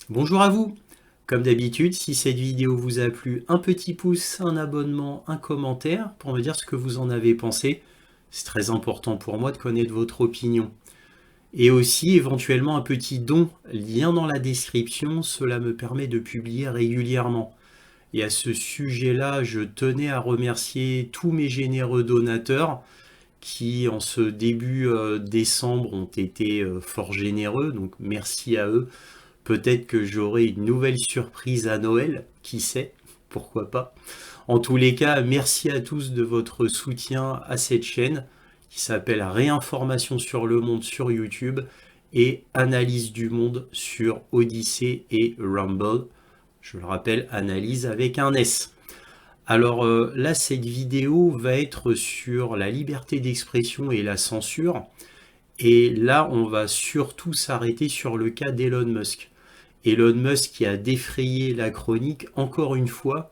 Bonjour à vous. Comme d'habitude, si cette vidéo vous a plu, un petit pouce, un abonnement, un commentaire pour me dire ce que vous en avez pensé. C'est très important pour moi de connaître votre opinion. Et aussi éventuellement un petit don, lien dans la description, cela me permet de publier régulièrement. Et à ce sujet-là, je tenais à remercier tous mes généreux donateurs qui, en ce début décembre, ont été fort généreux. Donc merci à eux. Peut-être que j'aurai une nouvelle surprise à Noël, qui sait, pourquoi pas. En tous les cas, merci à tous de votre soutien à cette chaîne qui s'appelle Réinformation sur le monde sur YouTube et Analyse du monde sur Odyssey et Rumble. Je le rappelle, analyse avec un S. Alors là, cette vidéo va être sur la liberté d'expression et la censure. Et là, on va surtout s'arrêter sur le cas d'Elon Musk. Elon Musk qui a défrayé la chronique encore une fois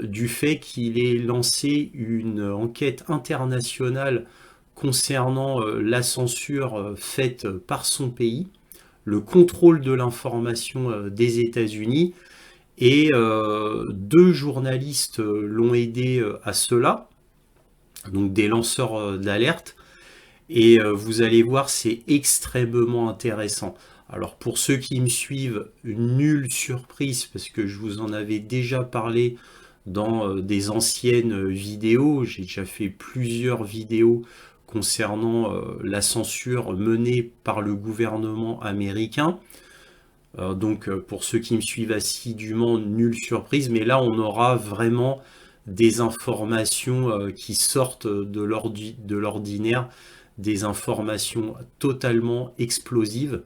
du fait qu'il ait lancé une enquête internationale concernant la censure faite par son pays, le contrôle de l'information des États-Unis, et deux journalistes l'ont aidé à cela, donc des lanceurs d'alerte, et vous allez voir, c'est extrêmement intéressant. Alors pour ceux qui me suivent, nulle surprise parce que je vous en avais déjà parlé dans des anciennes vidéos. J'ai déjà fait plusieurs vidéos concernant la censure menée par le gouvernement américain. Donc pour ceux qui me suivent assidûment, nulle surprise. Mais là, on aura vraiment des informations qui sortent de l'ordinaire, des informations totalement explosives.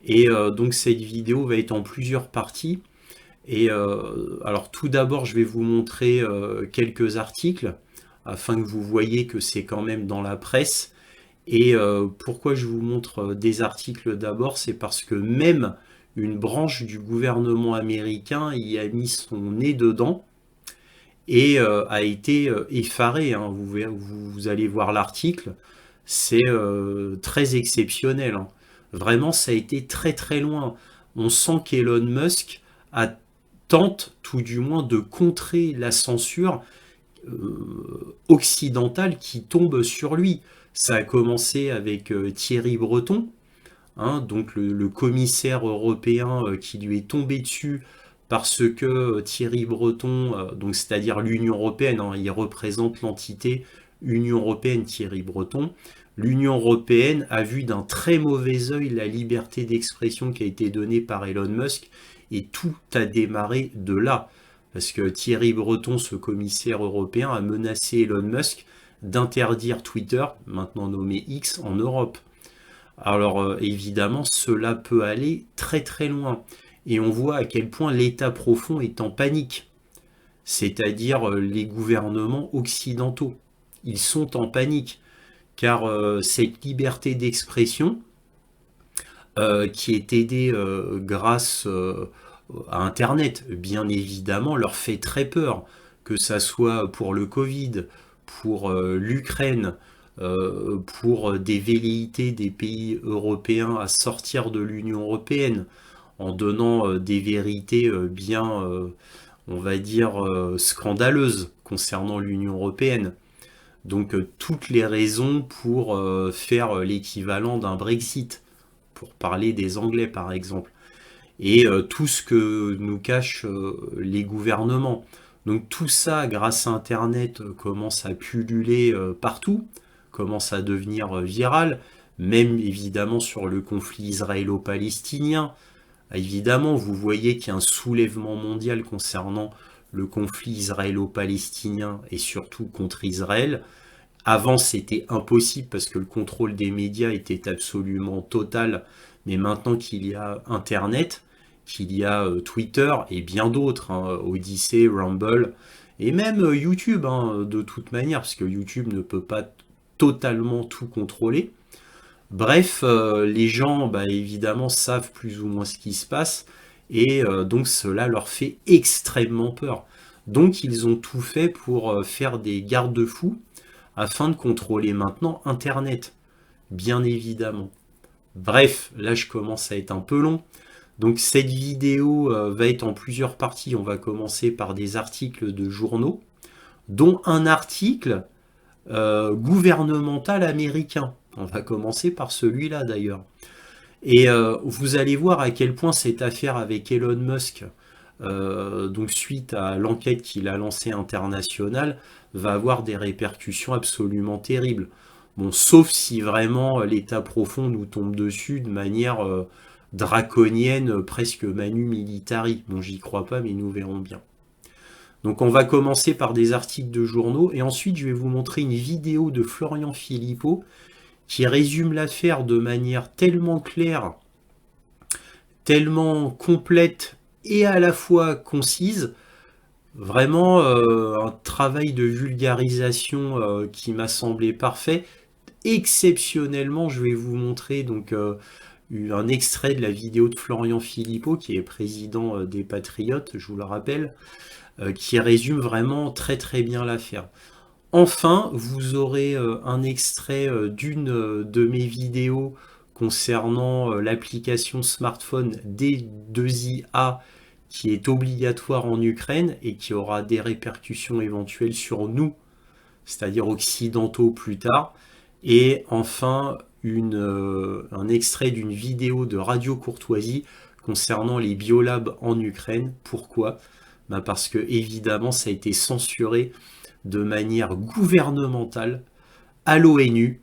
Et donc cette vidéo va être en plusieurs parties. Et alors tout d'abord, je vais vous montrer quelques articles afin que vous voyez que c'est quand même dans la presse. Et pourquoi je vous montre des articles d'abord, c'est parce que même une branche du gouvernement américain y a mis son nez dedans et a été effaré, hein. Vous allez voir l'article, c'est très exceptionnel, hein. Vraiment, ça a été très très loin. On sent qu'Elon Musk tente tout du moins de contrer la censure occidentale qui tombe sur lui. Ça a commencé avec Thierry Breton, hein, donc le commissaire européen qui lui est tombé dessus parce que Thierry Breton, donc c'est-à-dire l'Union européenne, hein, il représente l'entité Union européenne Thierry Breton. L'Union européenne a vu d'un très mauvais œil la liberté d'expression qui a été donnée par Elon Musk et tout a démarré de là. Parce que Thierry Breton, ce commissaire européen, a menacé Elon Musk d'interdire Twitter, maintenant nommé X, en Europe. Alors évidemment, cela peut aller très très loin. Et on voit à quel point l'État profond est en panique. C'est-à-dire les gouvernements occidentaux. Ils sont en panique. Car cette liberté d'expression, qui est aidée grâce à Internet, bien évidemment, leur fait très peur. Que ça soit pour le Covid, pour l'Ukraine, pour des velléités des pays européens à sortir de l'Union européenne, en donnant des vérités bien, on va dire, scandaleuses concernant l'Union européenne. Donc toutes les raisons pour faire l'équivalent d'un Brexit, pour parler des Anglais par exemple. Et tout ce que nous cachent les gouvernements. Donc tout ça, grâce à Internet, commence à pulluler partout, commence à devenir viral, même évidemment sur le conflit israélo-palestinien. Évidemment, vous voyez qu'il y a un soulèvement mondial concernant le conflit israélo-palestinien et surtout contre Israël. Avant, c'était impossible parce que le contrôle des médias était absolument total. Mais maintenant qu'il y a Internet, qu'il y a Twitter et bien d'autres, hein, Odyssey, Rumble, et même YouTube, hein, de toute manière, parce que YouTube ne peut pas totalement tout contrôler. Bref, les gens, bah, évidemment, savent plus ou moins ce qui se passe, et donc cela leur fait extrêmement peur. Donc ils ont tout fait pour faire des garde-fous afin de contrôler maintenant Internet, bien évidemment. Bref, là je commence à être un peu long, Donc cette vidéo va être en plusieurs parties. On va commencer par des articles de journaux, dont un article gouvernemental américain. On va commencer par celui-là d'ailleurs. Et vous allez voir à quel point cette affaire avec Elon Musk, donc suite à l'enquête qu'il a lancée internationale, va avoir des répercussions absolument terribles. Bon, sauf si vraiment l'État profond nous tombe dessus de manière draconienne, presque manu militari. Bon, j'y crois pas, mais nous verrons bien. Donc on va commencer par des articles de journaux, et ensuite je vais vous montrer une vidéo de Florian Philippot qui résume l'affaire de manière tellement claire, tellement complète et à la fois concise. Vraiment un travail de vulgarisation qui m'a semblé parfait. Exceptionnellement, je vais vous montrer donc un extrait de la vidéo de Florian Philippot, qui est président des Patriotes, je vous le rappelle, qui résume vraiment très très bien l'affaire. Enfin, vous aurez un extrait d'une de mes vidéos concernant l'application smartphone D2IA qui est obligatoire en Ukraine et qui aura des répercussions éventuelles sur nous, c'est-à-dire occidentaux plus tard. Et enfin, un extrait d'une vidéo de Radio Courtoisie concernant les biolabs en Ukraine. Pourquoi ? Parce que évidemment, ça a été censuré de manière gouvernementale à l'ONU,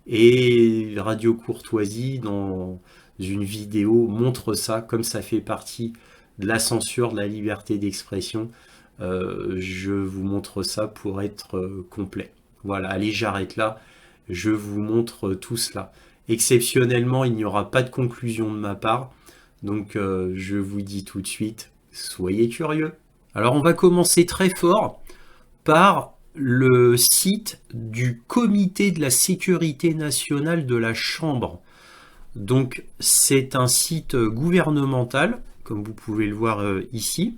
et Radio Courtoisie, dans une vidéo, montre ça, comme ça fait partie de la censure, de la liberté d'expression. Je vous montre ça pour être complet. Voilà, allez, j'arrête là. Je vous montre tout cela. Exceptionnellement, il n'y aura pas de conclusion de ma part. Donc, je vous dis tout de suite, soyez curieux. Alors, on va commencer très fort par le site du Comité de la sécurité nationale de la Chambre. Donc, c'est un site gouvernemental, comme vous pouvez le voir ici.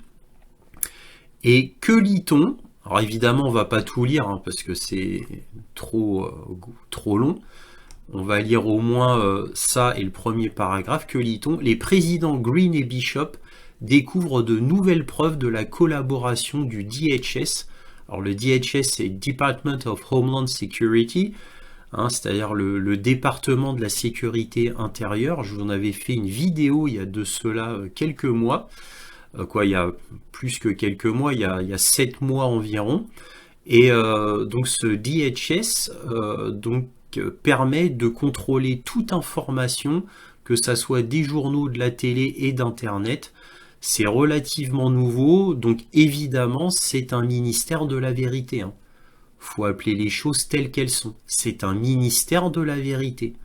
Et que lit-on? Alors évidemment, on ne va pas tout lire, parce que c'est trop long. On va lire au moins ça et le premier paragraphe. Que lit-on? Les présidents Green et Bishop découvrent de nouvelles preuves de la collaboration du DHS. Alors le DHS, c'est Department of Homeland Security, c'est-à-dire le département de la sécurité intérieure. Je vous en avais fait une vidéo il y a de cela quelques mois. Il y a plus que quelques mois, il y a 7 mois environ. Et donc ce DHS permet de contrôler toute information, que ça soit des journaux, de la télé et d'Internet. C'est relativement nouveau, donc évidemment c'est un ministère de la vérité. Faut appeler les choses telles qu'elles sont. C'est un ministère de la vérité,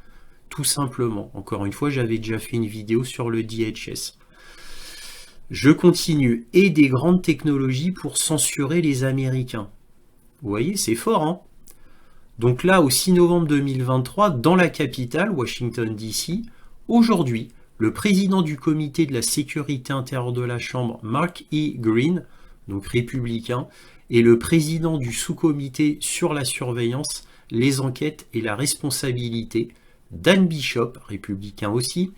tout simplement. Encore une fois, j'avais déjà fait une vidéo sur le DHS. Je continue. Et des grandes technologies pour censurer les Américains. Vous voyez, c'est fort, Donc là, au 6 novembre 2023, dans la capitale, Washington DC, aujourd'hui, le président du comité de la sécurité intérieure de la Chambre, Mark E. Green, donc républicain, et le président du sous-comité sur la surveillance, les enquêtes et la responsabilité, Dan Bishop, républicain aussi,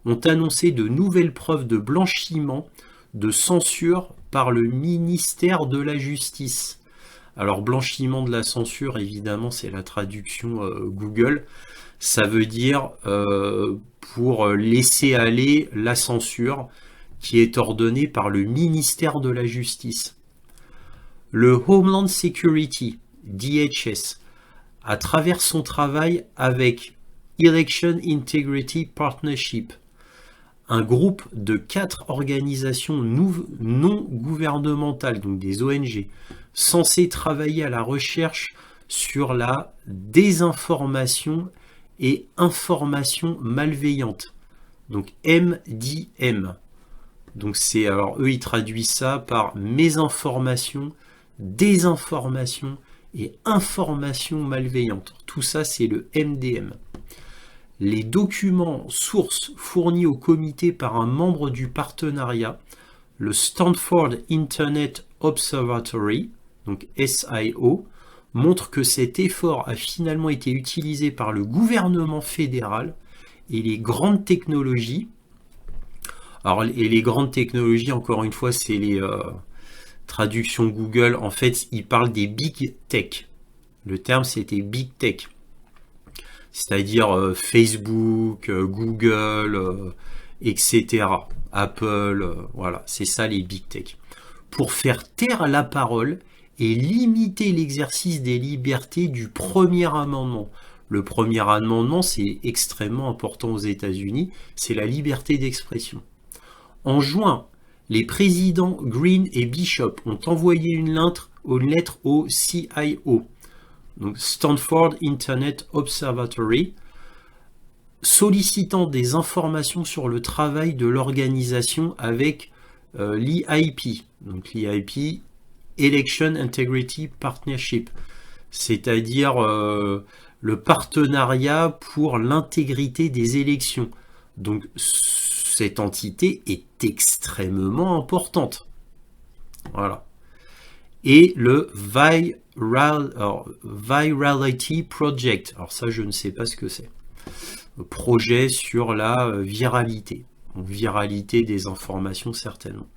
ont annoncé de nouvelles preuves de blanchiment, de censure par le ministère de la Justice. Alors blanchiment de la censure, évidemment, c'est la traduction Google. Ça veut dire pour laisser aller la censure qui est ordonnée par le ministère de la Justice. Le Homeland Security, DHS, à travers son travail avec Election Integrity Partnership, un groupe de 4 organisations non gouvernementales, donc des ONG, censées travailler à la recherche sur la désinformation et information malveillante. Donc MDM. Donc c'est, alors eux ils traduisent ça par mésinformation, désinformation et information malveillante. Tout ça c'est le MDM. Les documents sources fournis au comité par un membre du partenariat, le Stanford Internet Observatory, donc SIO, montrent que cet effort a finalement été utilisé par le gouvernement fédéral et les grandes technologies Alors, et les grandes technologies, encore une fois, c'est les traductions Google. En fait, ils parlent des big tech. Le terme, c'était big tech. C'est-à-dire Facebook, Google, etc. Apple, voilà, c'est ça les big tech. Pour faire taire la parole et limiter l'exercice des libertés du premier amendement. Le premier amendement, c'est extrêmement important aux États-Unis, c'est la liberté d'expression. En juin, les présidents Green et Bishop ont envoyé une lettre au CIO, donc Stanford Internet Observatory, sollicitant des informations sur le travail de l'organisation avec l'EIP, donc l'EIP, Election Integrity Partnership, c'est-à-dire le partenariat pour l'intégrité des élections. Donc cette entité est extrêmement importante. Voilà. Et le Virality Project. Alors ça, je ne sais pas ce que c'est. Projet sur la viralité. Donc, viralité des informations, certainement.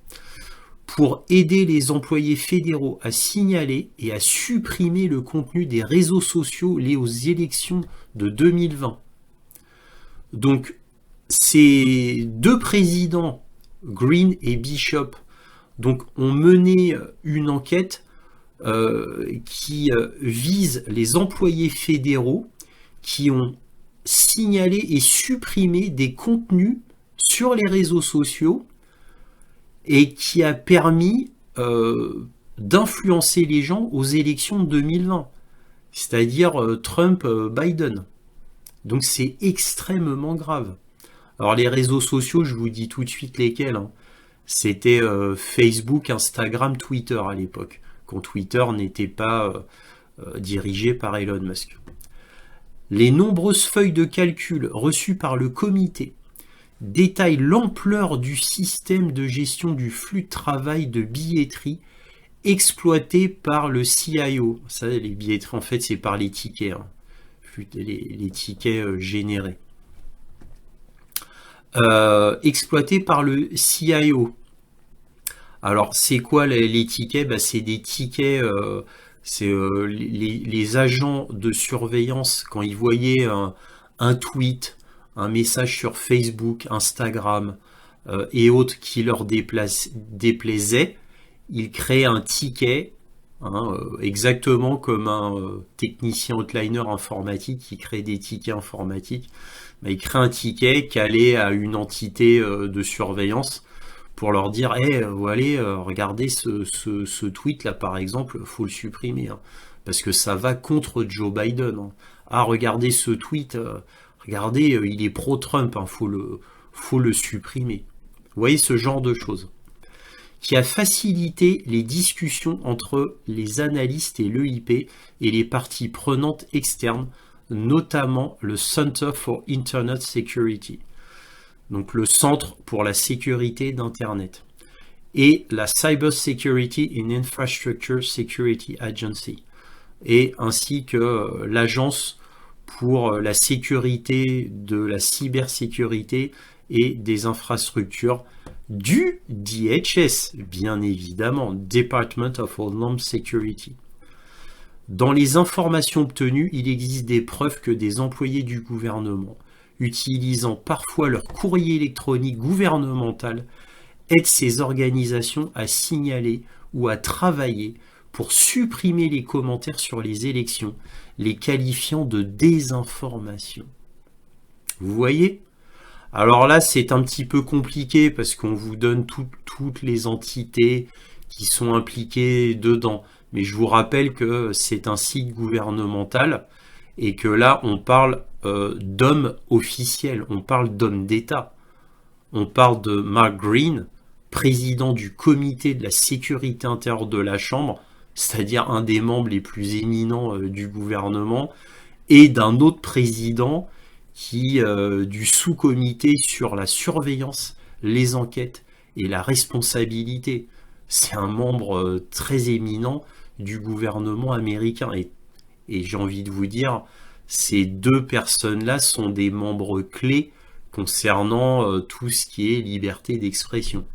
Pour aider les employés fédéraux à signaler et à supprimer le contenu des réseaux sociaux liés aux élections de 2020. Donc, ces deux présidents, Green et Bishop, donc, ont mené une enquête qui vise les employés fédéraux qui ont signalé et supprimé des contenus sur les réseaux sociaux et qui a permis d'influencer les gens aux élections de 2020, c'est-à-dire Trump-Biden. Donc c'est extrêmement grave. Alors les réseaux sociaux, je vous dis tout de suite lesquels. C'était Facebook, Instagram, Twitter à l'époque, quand Twitter n'était pas dirigé par Elon Musk. Les nombreuses feuilles de calcul reçues par le comité détaillent l'ampleur du système de gestion du flux de travail de billetterie exploité par le CIO. Ça, les billetteries, en fait, c'est par les tickets, les tickets générés. Exploité par le CIO. Alors, c'est quoi les tickets? C'est des tickets, c'est les agents de surveillance, quand ils voyaient un tweet, un message sur Facebook, Instagram et autres qui leur déplaisait, ils créaient un ticket, exactement comme un technicien outliner informatique qui crée des tickets informatiques. Il crée un ticket qui allait à une entité de surveillance pour leur dire vous allez regardez ce tweet là par exemple, faut le supprimer parce que ça va contre Joe Biden. Regardez ce tweet, regardez il est pro-Trump, faut le supprimer. Vous voyez ce genre de choses qui a facilité les discussions entre les analystes et l'EIP et les parties prenantes externes, notamment le Center for Internet Security, donc le Centre pour la sécurité d'Internet, et la Cyber Security and Infrastructure Security Agency, et ainsi que l'Agence pour la sécurité de la cybersécurité et des infrastructures du DHS, bien évidemment, Department of Homeland Security. Dans les informations obtenues, il existe des preuves que des employés du gouvernement, utilisant parfois leur courrier électronique gouvernemental, aident ces organisations à signaler ou à travailler pour supprimer les commentaires sur les élections, les qualifiant de désinformation. Vous voyez ? Alors là, c'est un petit peu compliqué parce qu'on vous donne toutes les entités qui sont impliquées dedans. Mais je vous rappelle que c'est un site gouvernemental et que là, on parle d'hommes officiels, on parle d'hommes d'État. On parle de Mark Green, président du comité de la sécurité intérieure de la Chambre, c'est-à-dire un des membres les plus éminents du gouvernement, et d'un autre président du sous-comité sur la surveillance, les enquêtes et la responsabilité. C'est un membre très éminent du gouvernement américain. Et j'ai envie de vous dire, ces deux personnes-là sont des membres clés concernant tout ce qui est liberté d'expression.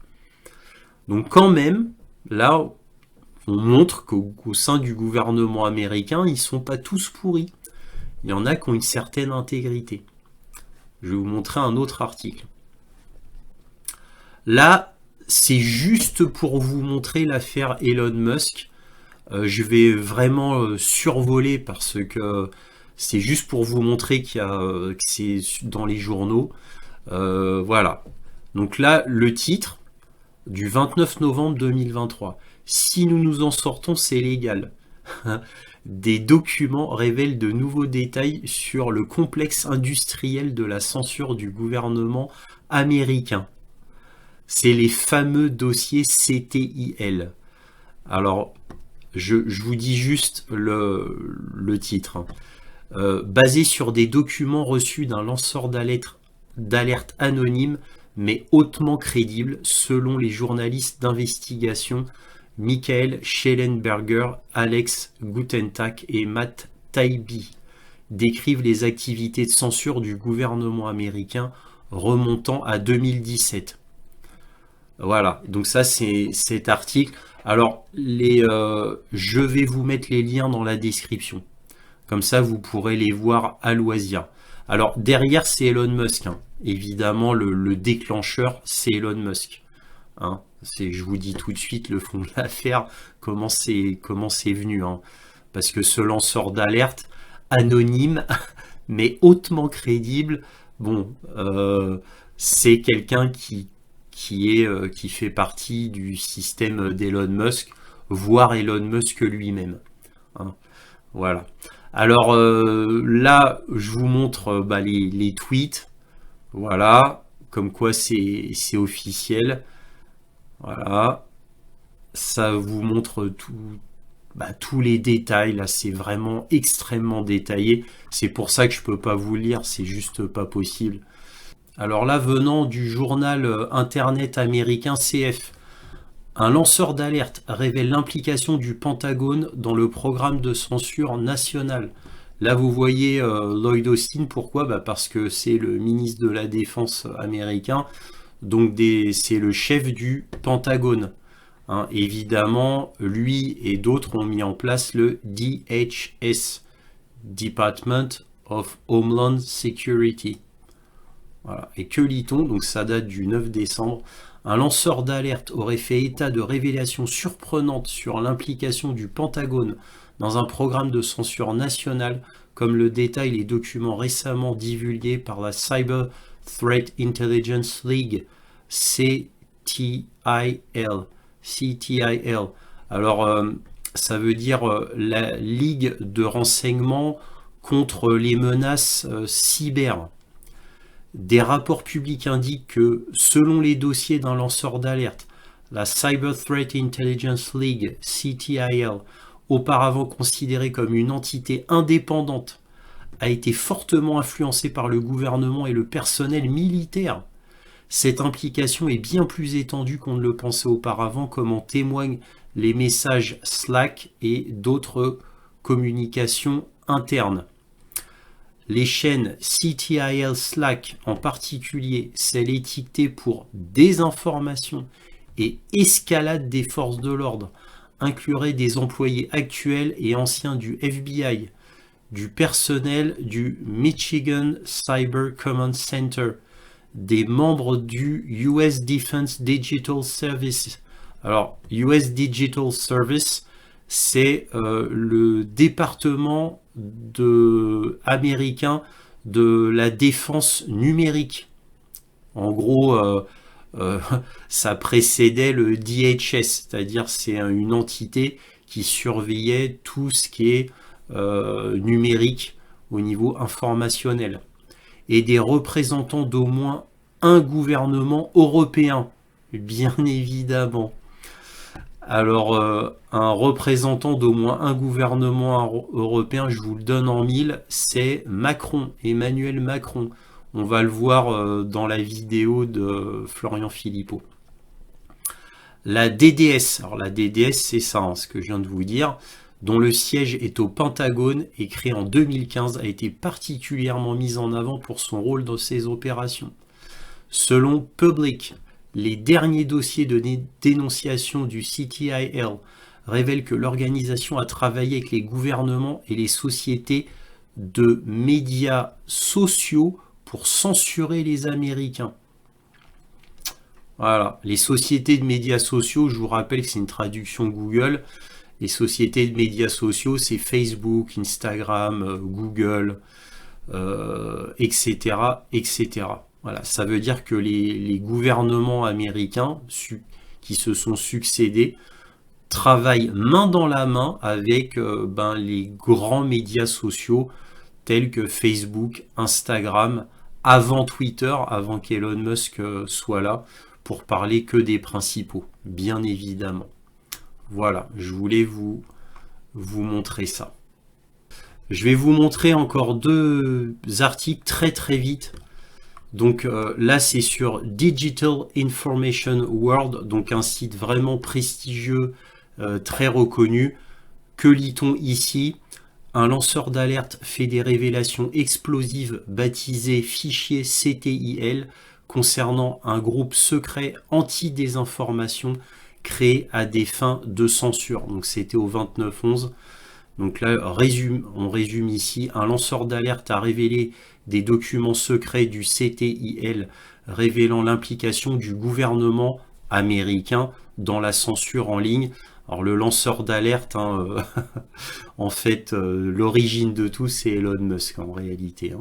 Donc quand même, là, on montre qu'au sein du gouvernement américain, ils ne sont pas tous pourris. Il y en a qui ont une certaine intégrité. Je vais vous montrer un autre article. Là, c'est juste pour vous montrer l'affaire Elon Musk. Je vais vraiment survoler parce que c'est juste pour vous montrer que c'est dans les journaux. Voilà. Donc là, le titre du 29 novembre 2023. Si nous nous en sortons, c'est légal. Des documents révèlent de nouveaux détails sur le complexe industriel de la censure du gouvernement américain. C'est les fameux dossiers CTIL. Alors, je vous dis juste le titre. Basé sur des documents reçus d'un lanceur d'alerte anonyme, mais hautement crédible, selon les journalistes d'investigation Michael Schellenberger, Alex Gutentag et Matt Taibbi, décrivent les activités de censure du gouvernement américain remontant à 2017. Voilà, donc ça c'est cet article. Alors, je vais vous mettre les liens dans la description. Comme ça, vous pourrez les voir à loisir. Alors, derrière, c'est Elon Musk. Hein. Évidemment, le déclencheur, c'est Elon Musk. Hein. Je vous dis tout de suite le fond de l'affaire, comment c'est venu. Hein. Parce que ce lanceur d'alerte, anonyme, mais hautement crédible, bon, c'est quelqu'un qui fait partie du système d'Elon Musk, voire Elon Musk lui-même. Hein. Voilà. Alors là, je vous montre les tweets. Voilà, comme quoi c'est officiel. Voilà. Ça vous montre tous les détails. Là, c'est vraiment extrêmement détaillé. C'est pour ça que je peux pas vous lire. C'est juste pas possible. Alors là, venant du journal internet américain CF, un lanceur d'alerte révèle l'implication du Pentagone dans le programme de censure national. Là, vous voyez Lloyd Austin. Pourquoi ? Parce que c'est le ministre de la Défense américain. Donc, c'est le chef du Pentagone. Hein, évidemment, lui et d'autres ont mis en place le DHS, Department of Homeland Security. Voilà. Et que lit-on ? Donc ça date du 9 décembre. Un lanceur d'alerte aurait fait état de révélations surprenantes sur l'implication du Pentagone dans un programme de censure nationale, comme le détaillent les documents récemment divulgués par la Cyber Threat Intelligence League, CTIL. Alors, ça veut dire la Ligue de renseignement contre les menaces cyber. Des rapports publics indiquent que, selon les dossiers d'un lanceur d'alerte, la Cyber Threat Intelligence League, CTIL, auparavant considérée comme une entité indépendante, a été fortement influencée par le gouvernement et le personnel militaire. Cette implication est bien plus étendue qu'on ne le pensait auparavant, comme en témoignent les messages Slack et d'autres communications internes. Les chaînes CTIL Slack, en particulier celles étiquetées pour désinformation et escalade des forces de l'ordre, incluraient des employés actuels et anciens du FBI, du personnel du Michigan Cyber Command Center, des membres du US Defense Digital Service. Alors, US Digital Service, c'est le département américain de la défense numérique. En gros, ça précédait le DHS, c'est-à-dire c'est une entité qui surveillait tout ce qui est numérique au niveau informationnel. Et des représentants d'au moins un gouvernement européen, bien évidemment. Alors, un représentant d'au moins un gouvernement européen, je vous le donne en mille, c'est Macron, Emmanuel Macron. On va le voir dans la vidéo de Florian Philippot. La DDS, alors la DDS c'est ça, hein, ce que je viens de vous dire, dont le siège est au Pentagone et créé en 2015, a été particulièrement mise en avant pour son rôle dans ces opérations. Selon Public, les derniers dossiers de dénonciation du CTIL révèlent que l'organisation a travaillé avec les gouvernements et les sociétés de médias sociaux pour censurer les Américains. Voilà, les sociétés de médias sociaux, je vous rappelle que c'est une traduction Google. Les sociétés de médias sociaux, c'est Facebook, Instagram, Google, etc., etc. Voilà, ça veut dire que les gouvernements américains qui se sont succédés travaillent main dans la main avec les grands médias sociaux tels que Facebook, Instagram, avant Twitter, avant qu'Elon Musk soit là, pour parler que des principaux, bien évidemment. Voilà, je voulais vous montrer ça. Je vais vous montrer encore deux articles très très vite. Donc là, c'est sur Digital Information World, donc un site vraiment prestigieux, très reconnu. Que lit-on ici? Un lanceur d'alerte fait des révélations explosives baptisées fichier CTIL concernant un groupe secret anti-désinformation créé à des fins de censure. Donc c'était au 29/11. Donc là, on résume ici, un lanceur d'alerte a révélé des documents secrets du CTIL révélant l'implication du gouvernement américain dans la censure en ligne. Alors le lanceur d'alerte, en fait, l'origine de tout, c'est Elon Musk en réalité.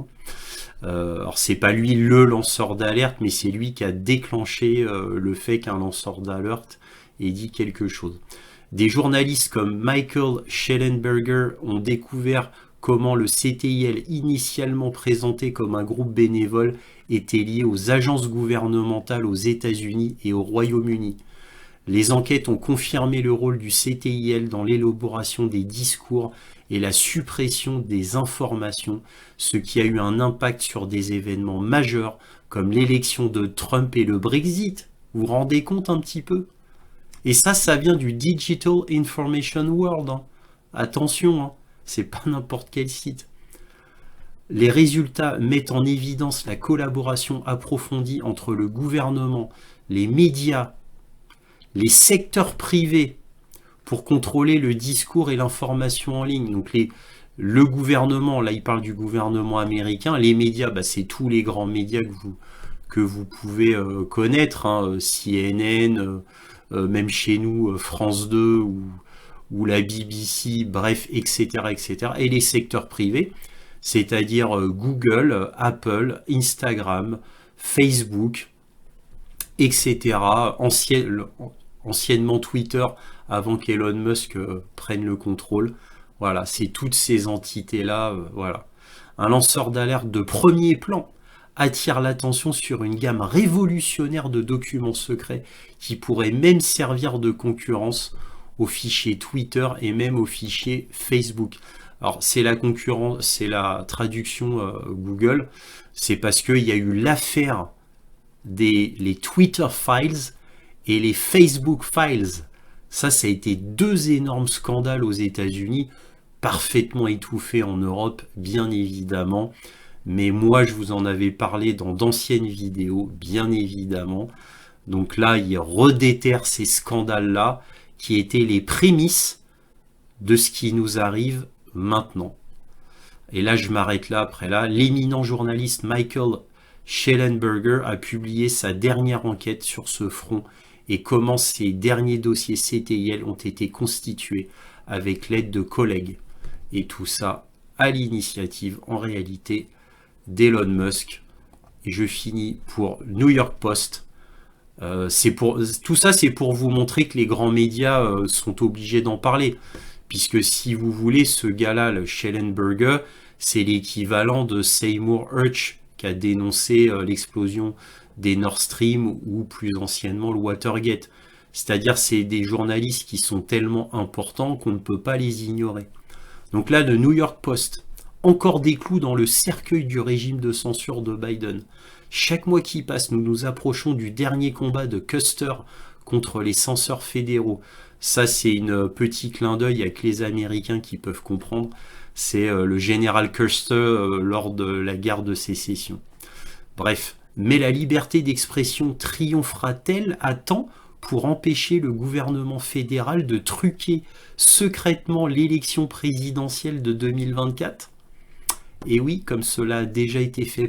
Alors c'est pas lui le lanceur d'alerte, mais c'est lui qui a déclenché le fait qu'un lanceur d'alerte ait dit quelque chose. Des journalistes comme Michael Shellenberger ont découvert comment le CTIL, initialement présenté comme un groupe bénévole, était lié aux agences gouvernementales aux États-Unis et au Royaume-Uni. Les enquêtes ont confirmé le rôle du CTIL dans l'élaboration des discours et la suppression des informations, ce qui a eu un impact sur des événements majeurs comme l'élection de Trump et le Brexit. Vous vous rendez compte un petit peu? Et ça vient du Digital Information World. Attention, c'est pas n'importe quel site. Les résultats mettent en évidence la collaboration approfondie entre le gouvernement, les médias, les secteurs privés pour contrôler le discours et l'information en ligne. Donc le gouvernement, là il parle du gouvernement américain, les médias, c'est tous les grands médias que vous pouvez connaître, CNN, même chez nous, France 2 ou la BBC, bref, etc., etc. Et les secteurs privés, c'est-à-dire Google, Apple, Instagram, Facebook, etc., anciennement Twitter, avant qu'Elon Musk prenne le contrôle. Voilà, c'est toutes ces entités-là. Voilà. Un lanceur d'alerte de premier plan attire l'attention sur une gamme révolutionnaire de documents secrets qui pourraient même servir de concurrence aux fichiers Twitter et même aux fichiers Facebook. Alors c'est la concurrence, c'est la traduction Google, c'est parce qu'il y a eu l'affaire les Twitter Files et les Facebook Files. Ça a été deux énormes scandales aux États-Unis, parfaitement étouffés en Europe, bien évidemment. Mais moi, je vous en avais parlé dans d'anciennes vidéos, bien évidemment. Donc là, il redéterre ces scandales-là, qui étaient les prémices de ce qui nous arrive maintenant. Et là, je m'arrête là après là. L'éminent journaliste Michael Shellenberger a publié sa dernière enquête sur ce front et comment ces derniers dossiers CTIL ont été constitués avec l'aide de collègues. Et tout ça à l'initiative, en réalité, d'Elon Musk. Et je finis pour New York Post. Tout ça, c'est pour vous montrer que les grands médias sont obligés d'en parler. Puisque si vous voulez, ce gars-là, le Shellenberger, c'est l'équivalent de Seymour Hersh qui a dénoncé l'explosion des Nord Stream ou plus anciennement le Watergate. C'est-à-dire c'est des journalistes qui sont tellement importants qu'on ne peut pas les ignorer. Donc là, le New York Post, encore des clous dans le cercueil du régime de censure de Biden. Chaque mois qui passe, nous nous approchons du dernier combat de Custer contre les censeurs fédéraux. Ça, c'est un petit clin d'œil avec les Américains qui peuvent comprendre. C'est le général Custer lors de la guerre de sécession. Bref, Mais la liberté d'expression triomphera-t-elle à temps pour empêcher le gouvernement fédéral de truquer secrètement l'élection présidentielle de 2024 ? Et oui, comme cela a déjà été fait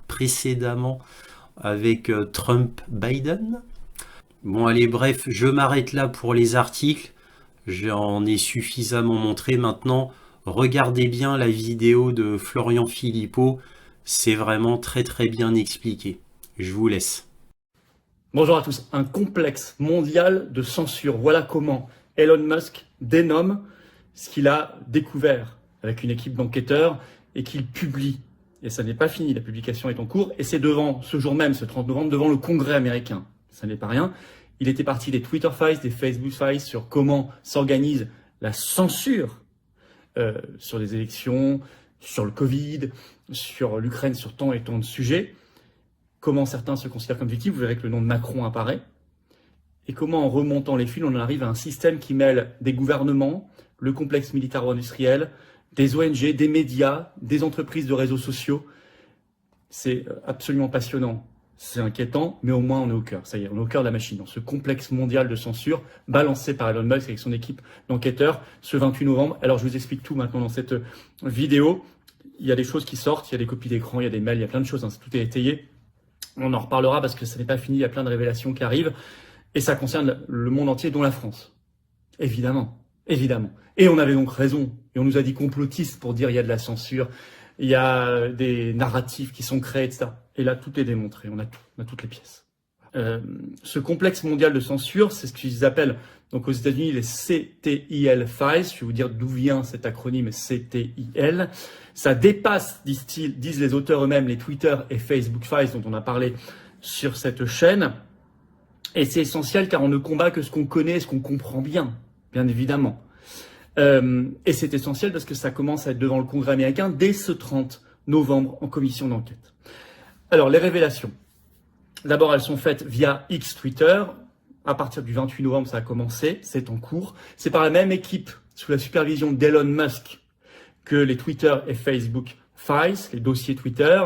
précédemment avec Trump-Biden. Bon allez, bref, je m'arrête là pour les articles. J'en ai suffisamment montré. Maintenant, regardez bien la vidéo de Florian Philippot. C'est vraiment très très bien expliqué. Je vous laisse. Bonjour à tous. Un complexe mondial de censure. Voilà comment Elon Musk dénomme ce qu'il a découvert avec une équipe d'enquêteurs et qu'il publie. Et ça n'est pas fini, la publication est en cours. Et c'est devant, ce jour même, ce 30 novembre, devant le Congrès américain. Ça n'est pas rien. Il était parti des Twitter Files, des Facebook Files sur comment s'organise la censure sur les élections, sur le Covid, sur l'Ukraine, sur tant et tant de sujets. Comment certains se considèrent comme victimes, vous verrez que le nom de Macron apparaît. Et comment, en remontant les fils, on en arrive à un système qui mêle des gouvernements, le complexe militaro-industriel, des ONG, des médias, des entreprises de réseaux sociaux. C'est absolument passionnant. C'est inquiétant, mais au moins on est au cœur. Ça y est, on est au cœur de la machine. Dans ce complexe mondial de censure, balancé par Elon Musk avec son équipe d'enquêteurs, ce 28 novembre. Alors je vous explique tout maintenant dans cette vidéo. Il y a des choses qui sortent, il y a des copies d'écran, il y a des mails, il y a plein de choses. Hein, tout est étayé. On en reparlera parce que ça n'est pas fini, il y a plein de révélations qui arrivent. Et ça concerne le monde entier, dont la France. Évidemment. Évidemment. Et on avait donc raison. Et on nous a dit complotistes pour dire il y a de la censure, il y a des narratifs qui sont créés, etc. Et là, tout est démontré. On a tout. On a toutes les pièces. Ce complexe mondial de censure, c'est ce qu'ils appellent, donc aux États-Unis, les CTIL Files. Je vais vous dire d'où vient cet acronyme CTIL. Ça dépasse, disent les auteurs eux-mêmes, les Twitter et Facebook Files dont on a parlé sur cette chaîne. Et c'est essentiel car on ne combat que ce qu'on connaît, ce qu'on comprend bien évidemment. Et c'est essentiel parce que ça commence à être devant le Congrès américain dès ce 30 novembre en commission d'enquête. Alors, les révélations. D'abord, elles sont faites via X Twitter. À partir du 28 novembre, ça a commencé, c'est en cours. C'est par la même équipe, sous la supervision d'Elon Musk, que les Twitter et Facebook Files, les dossiers Twitter.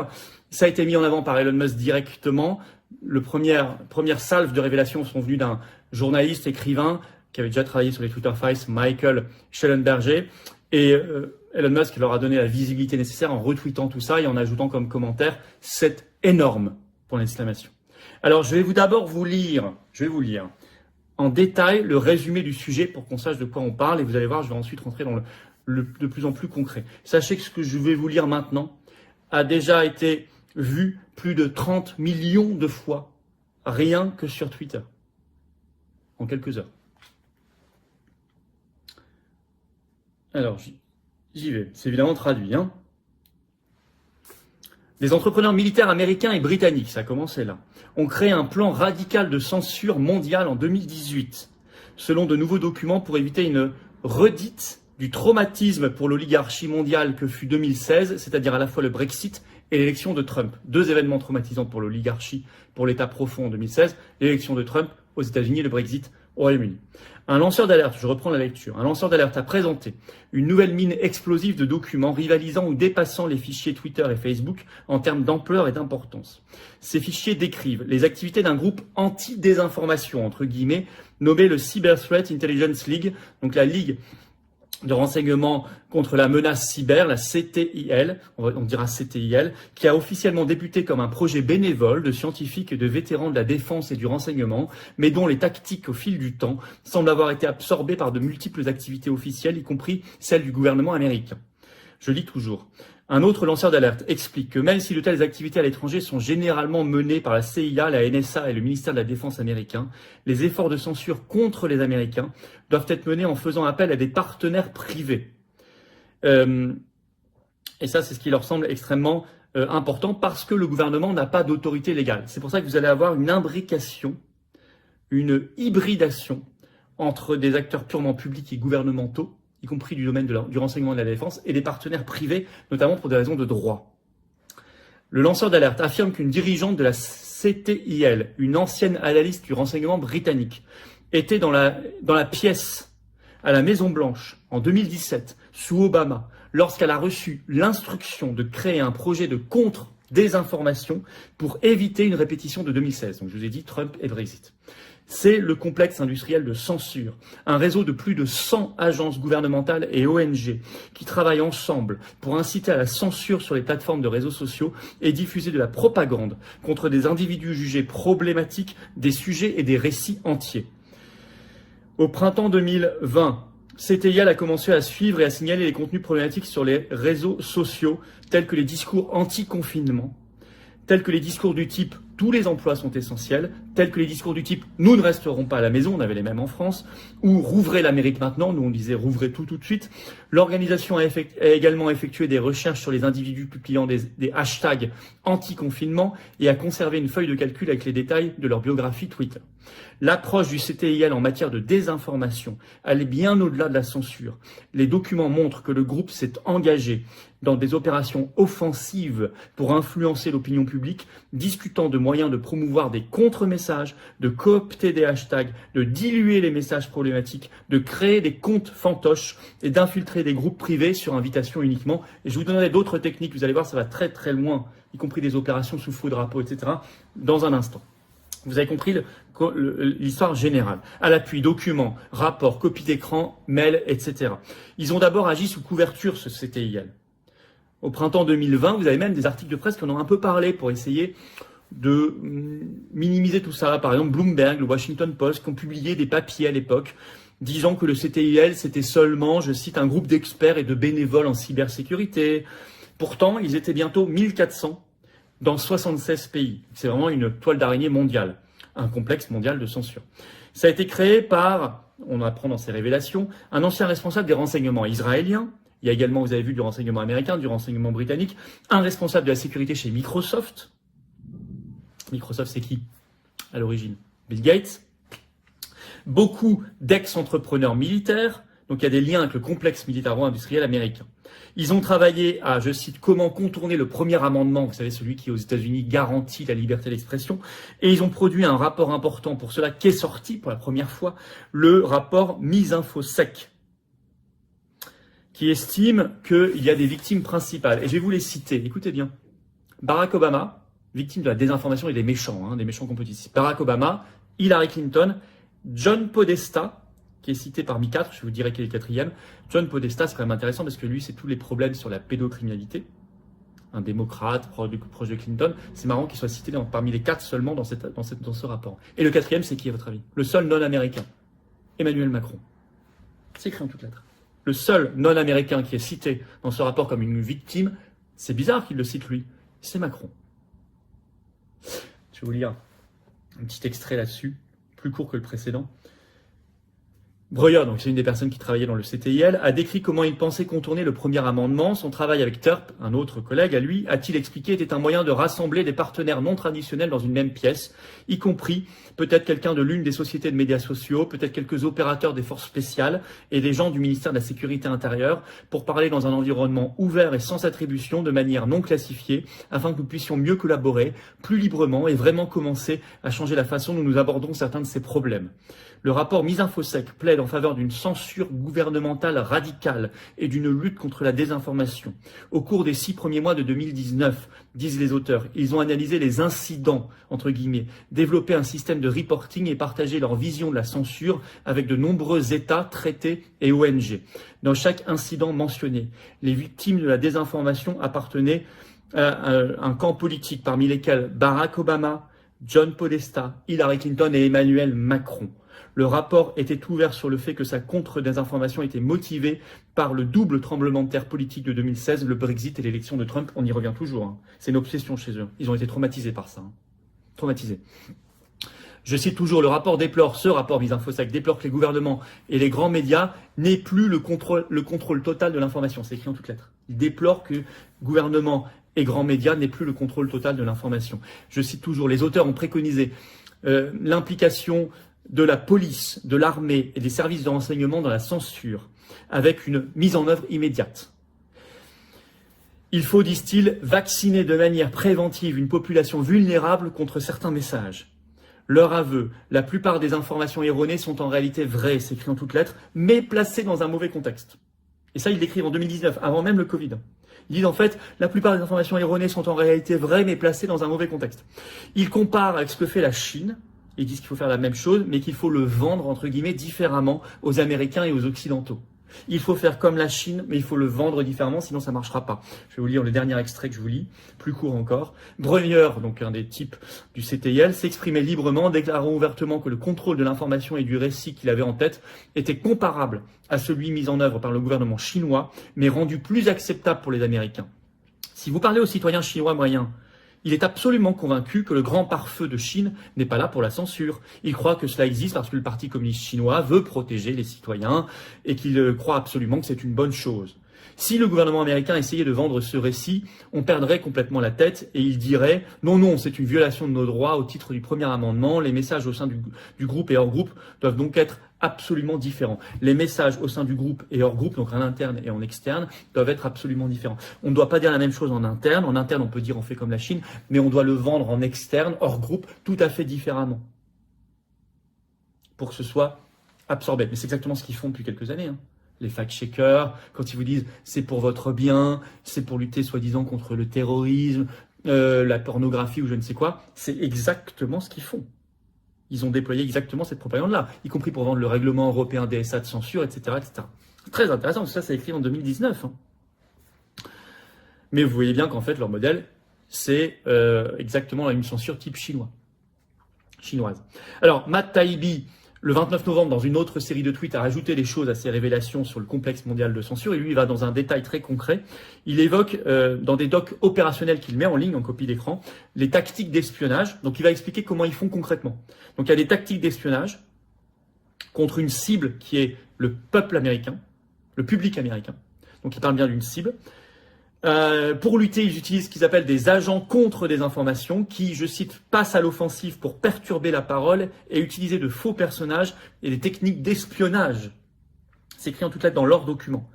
Ça a été mis en avant par Elon Musk directement. Les premières salves de révélations sont venues d'un journaliste, écrivain, qui avait déjà travaillé sur les Twitter Files, Michael Schellenberger. Et Elon Musk leur a donné la visibilité nécessaire en retweetant tout ça et en ajoutant comme commentaire « c'est énorme » pour l'exclamation. Alors, je vais vous lire en détail le résumé du sujet pour qu'on sache de quoi on parle. Et vous allez voir, je vais ensuite rentrer dans de plus en plus concret. Sachez que ce que je vais vous lire maintenant a déjà été vu plus de 30 millions de fois, rien que sur Twitter, en quelques heures. Alors, j'y vais. C'est évidemment traduit. Hein. Les entrepreneurs militaires américains et britanniques, ça a commencé là, ont créé un plan radical de censure mondiale en 2018, selon de nouveaux documents pour éviter une redite du traumatisme pour l'oligarchie mondiale que fut 2016, c'est-à-dire à la fois le Brexit et l'élection de Trump. Deux événements traumatisants pour l'oligarchie, pour l'État profond en 2016, l'élection de Trump aux États-Unis et le Brexit au Royaume-Uni. Un lanceur d'alerte, je reprends la lecture, un lanceur d'alerte a présenté une nouvelle mine explosive de documents rivalisant ou dépassant les fichiers Twitter et Facebook en termes d'ampleur et d'importance. Ces fichiers décrivent les activités d'un groupe anti-désinformation, entre guillemets, nommé le Cyber Threat Intelligence League, donc la Ligue de renseignement contre la menace cyber, la CTIL, on dira CTIL, qui a officiellement débuté comme un projet bénévole de scientifiques et de vétérans de la défense et du renseignement, mais dont les tactiques au fil du temps semblent avoir été absorbées par de multiples activités officielles, y compris celles du gouvernement américain. Je lis toujours. Un autre lanceur d'alerte explique que même si de telles activités à l'étranger sont généralement menées par la CIA, la NSA et le ministère de la Défense américain, les efforts de censure contre les Américains doivent être menés en faisant appel à des partenaires privés. Et ça, c'est ce qui leur semble extrêmement important parce que le gouvernement n'a pas d'autorité légale. C'est pour ça que vous allez avoir une imbrication, une hybridation entre des acteurs purement publics et gouvernementaux, y compris du domaine du renseignement et de la défense, et des partenaires privés, notamment pour des raisons de droit. Le lanceur d'alerte affirme qu'une dirigeante de la CTIL, une ancienne analyste du renseignement britannique, était dans la pièce à la Maison-Blanche en 2017, sous Obama, lorsqu'elle a reçu l'instruction de créer un projet de désinformation pour éviter une répétition de 2016. Donc je vous ai dit Trump et Brexit. C'est le complexe industriel de censure, un réseau de plus de 100 agences gouvernementales et ONG qui travaillent ensemble pour inciter à la censure sur les plateformes de réseaux sociaux et diffuser de la propagande contre des individus jugés problématiques, des sujets et des récits entiers. Au printemps 2020, CTIL a commencé à suivre et à signaler les contenus problématiques sur les réseaux sociaux, tels que les discours anti-confinement, tels que les discours du type « tous les emplois sont essentiels », tels que les discours du type « nous ne resterons pas à la maison », on avait les mêmes en France, ou « rouvrez l'Amérique maintenant », nous on disait « rouvrez tout de suite ». L'organisation a également effectué des recherches sur les individus publiant des hashtags anti-confinement et a conservé une feuille de calcul avec les détails de leur biographie Twitter. L'approche du CTIL en matière de désinformation allait bien au-delà de la censure. Les documents montrent que le groupe s'est engagé dans des opérations offensives pour influencer l'opinion publique, discutant de moyens de promouvoir des contre-messages, de coopter des hashtags, de diluer les messages problématiques, de créer des comptes fantoches et d'infiltrer des groupes privés sur invitation uniquement. Et je vous donnerai d'autres techniques, vous allez voir, ça va très très loin, y compris des opérations sous faux drapeau, etc., dans un instant. Vous avez compris l'histoire générale. À l'appui, documents, rapports, copies d'écran, mails, etc. Ils ont d'abord agi sous couverture, ce CTIL. Au printemps 2020, vous avez même des articles de presse qui en ont un peu parlé pour essayer de minimiser tout ça. Par exemple, Bloomberg, le Washington Post, qui ont publié des papiers à l'époque disant que le CTIL, c'était seulement, je cite, un groupe d'experts et de bénévoles en cybersécurité. Pourtant, ils étaient bientôt 1400 dans 76 pays. C'est vraiment une toile d'araignée mondiale, un complexe mondial de censure. Ça a été créé par, on apprend dans ces révélations, un ancien responsable des renseignements israéliens. Il y a également, vous avez vu, du renseignement américain, du renseignement britannique, un responsable de la sécurité chez Microsoft. Microsoft, c'est qui à l'origine? Bill Gates. Beaucoup d'ex-entrepreneurs militaires. Donc il y a des liens avec le complexe militaro-industriel américain. Ils ont travaillé à, je cite, comment contourner le premier amendement, vous savez, celui qui aux États-Unis garantit la liberté d'expression, et ils ont produit un rapport important pour cela qui est sorti pour la première fois, le rapport MisInfoSec, qui estime qu'il y a des victimes principales. Et je vais vous les citer, écoutez bien. Barack Obama, victime de la désinformation et des méchants complotistes. Barack Obama, Hillary Clinton, John Podesta, qui est cité parmi 4, je vous dirai quel est le quatrième. John Podesta, c'est quand même intéressant parce que lui, c'est tous les problèmes sur la pédocriminalité. Un démocrate, proche de Clinton. C'est marrant qu'il soit cité parmi les 4 seulement dans ce rapport. Et le quatrième, c'est qui à votre avis? Le seul non-américain, Emmanuel Macron. C'est écrit en toutes lettres. Le seul non-américain qui est cité dans ce rapport comme une victime, c'est bizarre qu'il le cite lui, c'est Macron. Je vais vous lire un petit extrait là-dessus, plus court que le précédent. Breuer, donc c'est une des personnes qui travaillait dans le CTIL, a décrit comment il pensait contourner le premier amendement. Son travail avec Turp, un autre collègue à lui, a-t-il expliqué, était un moyen de rassembler des partenaires non traditionnels dans une même pièce, y compris peut-être quelqu'un de l'une des sociétés de médias sociaux, peut-être quelques opérateurs des forces spéciales et des gens du ministère de la Sécurité intérieure, pour parler dans un environnement ouvert et sans attribution, de manière non classifiée, afin que nous puissions mieux collaborer, plus librement et vraiment commencer à changer la façon dont nous abordons certains de ces problèmes. Le rapport MisInfoSec plaide en faveur d'une censure gouvernementale radicale et d'une lutte contre la désinformation. Au cours des 6 premiers mois de 2019, disent les auteurs, ils ont analysé les incidents, entre guillemets, développé un système de reporting et partagé leur vision de la censure avec de nombreux États, traités et ONG. Dans chaque incident mentionné, les victimes de la désinformation appartenaient à un camp politique, parmi lesquels Barack Obama, John Podesta, Hillary Clinton et Emmanuel Macron. Le rapport était ouvert sur le fait que sa contre-désinformation était motivée par le double tremblement de terre politique de 2016, le Brexit et l'élection de Trump. On y revient toujours. C'est une obsession chez eux. Ils ont été traumatisés par ça. Traumatisés. Je cite toujours, ce rapport MisInfoSec déplore que les gouvernements et les grands médias n'aient plus le contrôle total de l'information. C'est écrit en toutes lettres. Il déplore que gouvernements et grands médias n'aient plus le contrôle total de l'information. Je cite toujours, les auteurs ont préconisé l'implication de la police, de l'armée et des services de renseignement dans la censure, avec une mise en œuvre immédiate. Il faut, disent-ils, vacciner de manière préventive une population vulnérable contre certains messages. Leur aveu, la plupart des informations erronées sont en réalité vraies, c'est écrit en toutes lettres, mais placées dans un mauvais contexte. Et ça, ils l'écrivent en 2019, avant même le Covid. Ils disent en fait, la plupart des informations erronées sont en réalité vraies, mais placées dans un mauvais contexte. Ils comparent avec ce que fait la Chine. Ils disent qu'il faut faire la même chose, mais qu'il faut le vendre, entre guillemets, différemment aux Américains et aux Occidentaux. Il faut faire comme la Chine, mais il faut le vendre différemment, sinon ça ne marchera pas. Je vais vous lire le dernier extrait que je vous lis, plus court encore. Breuer, donc un des types du CTIL, s'exprimait librement, déclarant ouvertement que le contrôle de l'information et du récit qu'il avait en tête était comparable à celui mis en œuvre par le gouvernement chinois, mais rendu plus acceptable pour les Américains. Si vous parlez aux citoyens chinois moyens, il est absolument convaincu que le grand pare-feu de Chine n'est pas là pour la censure. Il croit que cela existe parce que le Parti communiste chinois veut protéger les citoyens et qu'il croit absolument que c'est une bonne chose. Si le gouvernement américain essayait de vendre ce récit, on perdrait complètement la tête et il dirait « Non, non, c'est une violation de nos droits au titre du premier amendement. Les messages au sein du groupe et hors groupe doivent donc être absolument différents. Les messages au sein du groupe et hors groupe, donc en interne et en externe, doivent être absolument différents. On ne doit pas dire la même chose en interne. En interne, on peut dire on fait comme la Chine, mais on doit le vendre en externe, hors groupe, tout à fait différemment. Pour que ce soit absorbé. Mais c'est exactement ce qu'ils font depuis quelques années. Les fact-checkers, quand ils vous disent c'est pour votre bien, c'est pour lutter soi-disant contre le terrorisme, la pornographie ou je ne sais quoi, c'est exactement ce qu'ils font. Ils ont déployé exactement cette propagande-là, y compris pour vendre le règlement européen DSA de censure, etc. etc. Très intéressant, parce que ça, c'est écrit en 2019. Mais vous voyez bien qu'en fait, leur modèle, c'est exactement une censure type chinoise. Alors, Matt Taibbi, le 29 novembre, dans une autre série de tweets, a rajouté des choses à ses révélations sur le complexe mondial de censure. Et lui, il va dans un détail très concret. Il évoque, dans des docs opérationnels qu'il met en ligne, en copie d'écran, les tactiques d'espionnage. Donc, il va expliquer comment ils font concrètement. Donc, il y a des tactiques d'espionnage contre une cible qui est le peuple américain, le public américain. Donc, il parle bien d'une cible. Pour lutter, ils utilisent ce qu'ils appellent des agents contre des informations qui, je cite, passent à l'offensive pour perturber la parole et utiliser de faux personnages et des techniques d'espionnage. C'est écrit en toutes lettres dans leur document.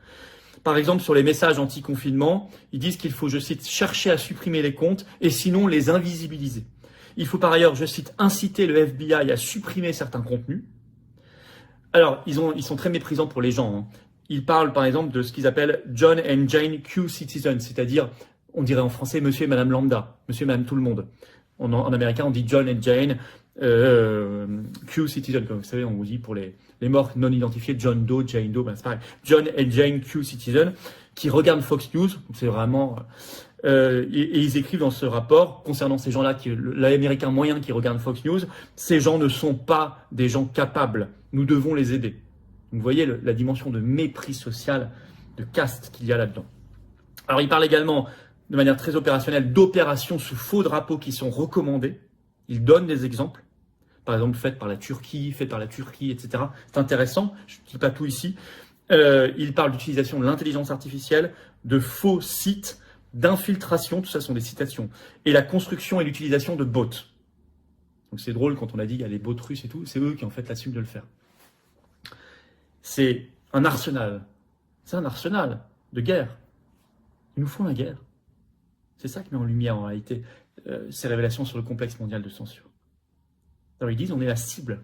Par exemple, sur les messages anti-confinement, ils disent qu'il faut, je cite, chercher à supprimer les comptes et sinon les invisibiliser. Il faut par ailleurs, je cite, inciter le FBI à supprimer certains contenus. Alors, ils sont très méprisants pour les gens. Ils parlent par exemple de ce qu'ils appellent John and Jane Q Citizen, c'est-à-dire, on dirait en français monsieur et madame lambda, monsieur et madame tout le monde. En américain, on dit John and Jane Q Citizen, comme vous savez, on vous dit pour les morts non identifiés, John Doe, Jane Doe, ben c'est pareil. John and Jane Q Citizen, qui regardent Fox News, c'est vraiment... et ils écrivent dans ce rapport, concernant ces gens-là, l'américain moyen qui regarde Fox News, ces gens ne sont pas des gens capables, nous devons les aider. Vous voyez la dimension de mépris social, de caste qu'il y a là-dedans. Alors, il parle également, de manière très opérationnelle, d'opérations sous faux drapeaux qui sont recommandées. Il donne des exemples. Par exemple, faites par la Turquie, etc. C'est intéressant, je ne dis pas tout ici. Il parle d'utilisation de l'intelligence artificielle, de faux sites, d'infiltration, tout ça sont des citations, et la construction et l'utilisation de bots. Donc c'est drôle quand on a dit il y a les bots russes et tout, c'est eux qui en fait l'assument de le faire. C'est un arsenal. C'est un arsenal de guerre. Ils nous font la guerre. C'est ça qui met en lumière en réalité ces révélations sur le complexe mondial de censure. Alors ils disent on est la cible.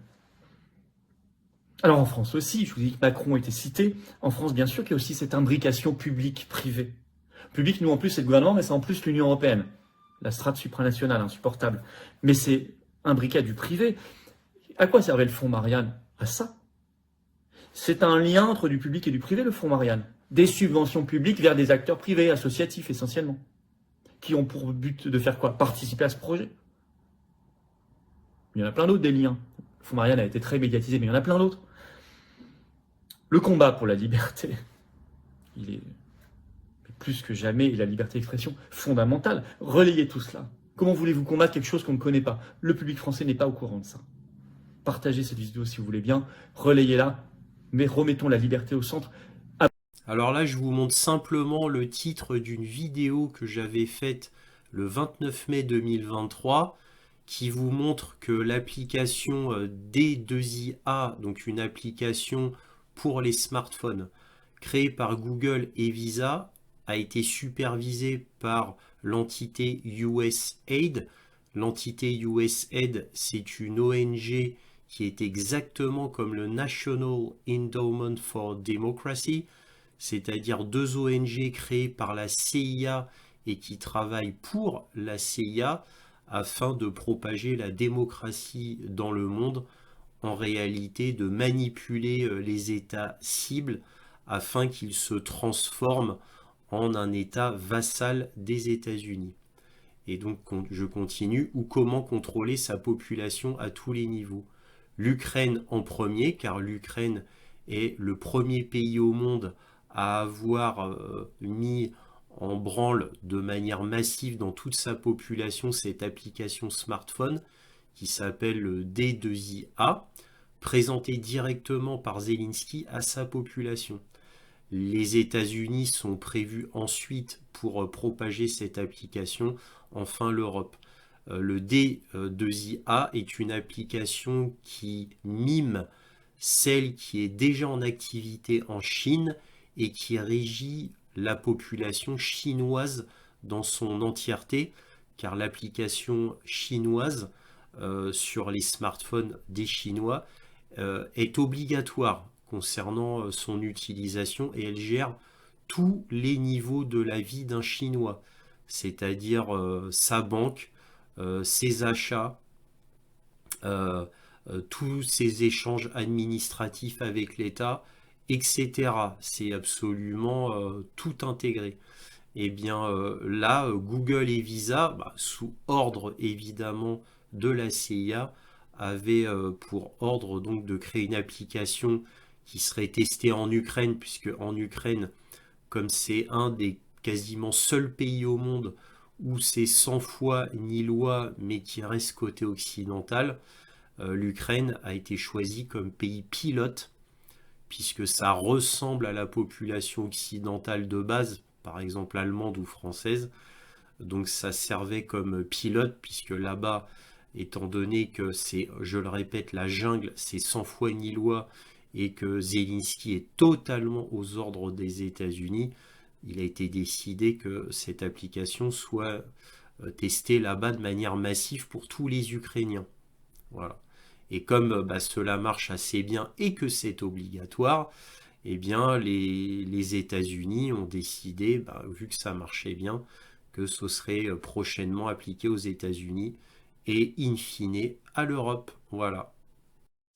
Alors en France aussi, je vous dis que Macron était cité. En France, bien sûr qu'il y a aussi cette imbrication publique-privée. Public, nous en plus, c'est le gouvernement, mais c'est en plus l'Union européenne. La strate supranationale, insupportable. Mais c'est imbriqué à du privé. À quoi servait le fonds Marianne? À ça. C'est un lien entre du public et du privé, le fonds Marianne. Des subventions publiques vers des acteurs privés, associatifs essentiellement, qui ont pour but de faire quoi? Participer à ce projet. Il y en a plein d'autres des liens. Le fonds Marianne a été très médiatisé, mais il y en a plein d'autres. Le combat pour la liberté, il est plus que jamais, la liberté d'expression fondamentale. Relayez tout cela. Comment voulez-vous combattre quelque chose qu'on ne connaît pas? Le public français n'est pas au courant de ça. Partagez cette vidéo si vous voulez bien, relayez-la, mais remettons la liberté au centre. Alors là, je vous montre simplement le titre d'une vidéo que j'avais faite le 29 mai 2023 qui vous montre que l'application D2IA, donc une application pour les smartphones créée par Google et Visa, a été supervisée par l'entité USAID. L'entité USAID, c'est une ONG qui est exactement comme le National Endowment for Democracy. c'est-à-dire 2 ONG créées par la CIA et qui travaillent pour la CIA afin de propager la démocratie dans le monde, en réalité de manipuler les États cibles afin qu'ils se transforment en un État vassal des États-Unis. Et donc je continue, ou comment contrôler sa population à tous les niveaux. L'Ukraine en premier, car l'Ukraine est le premier pays au monde à avoir mis en branle de manière massive dans toute sa population cette application smartphone qui s'appelle le D2IA, présentée directement par Zelensky à sa population. Les États-Unis sont prévus ensuite pour propager cette application, enfin l'Europe. Le D2IA est une application qui mime celle qui est déjà en activité en Chine et qui régit la population chinoise dans son entièreté, car l'application chinoise sur les smartphones des Chinois est obligatoire concernant son utilisation et elle gère tous les niveaux de la vie d'un Chinois, c'est-à-dire sa banque, ses achats, tous ses échanges administratifs avec l'État, etc. C'est absolument tout intégré. Et bien là, Google et Visa, sous ordre évidemment de la CIA, avaient pour ordre donc de créer une application qui serait testée en Ukraine, puisque en Ukraine, comme c'est un des quasiment seuls pays au monde où c'est sans foi ni loi, mais qui reste côté occidental, l'Ukraine a été choisie comme pays pilote, puisque ça ressemble à la population occidentale de base, par exemple allemande ou française. Donc ça servait comme pilote, puisque là-bas, étant donné que c'est, je le répète, la jungle, c'est sans foi ni loi, et que Zelensky est totalement aux ordres des États-Unis, il a été décidé que cette application soit testée là-bas de manière massive pour tous les Ukrainiens. Voilà. Et comme cela marche assez bien et que c'est obligatoire, eh bien les États-Unis ont décidé, vu que ça marchait bien, que ce serait prochainement appliqué aux États-Unis et in fine à l'Europe. Voilà.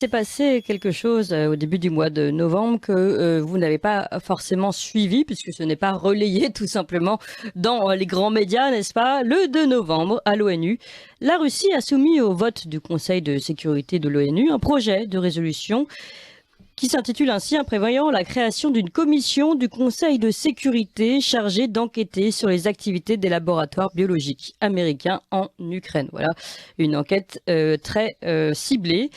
Il s'est passé quelque chose au début du mois de novembre que vous n'avez pas forcément suivi, puisque ce n'est pas relayé tout simplement dans les grands médias, n'est-ce pas? Le 2 novembre, à l'ONU, la Russie a soumis au vote du Conseil de sécurité de l'ONU un projet de résolution qui s'intitule ainsi, prévoyant la création d'une commission du Conseil de sécurité chargée d'enquêter sur les activités des laboratoires biologiques américains en Ukraine. Voilà, une enquête très ciblée.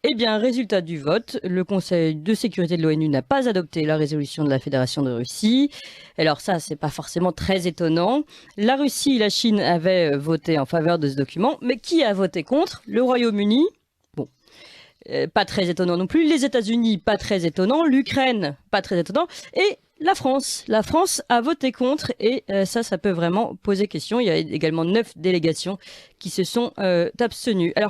Eh bien, résultat du vote, le Conseil de sécurité de l'ONU n'a pas adopté la résolution de la Fédération de Russie. Alors ça, c'est pas forcément très étonnant. La Russie et la Chine avaient voté en faveur de ce document, mais qui a voté contre? Le Royaume-Uni. Bon, pas très étonnant non plus. Les États-Unis, pas très étonnant. L'Ukraine, pas très étonnant. Et la France. La France a voté contre et ça peut vraiment poser question. Il y a également 9 délégations qui se sont abstenues. Alors,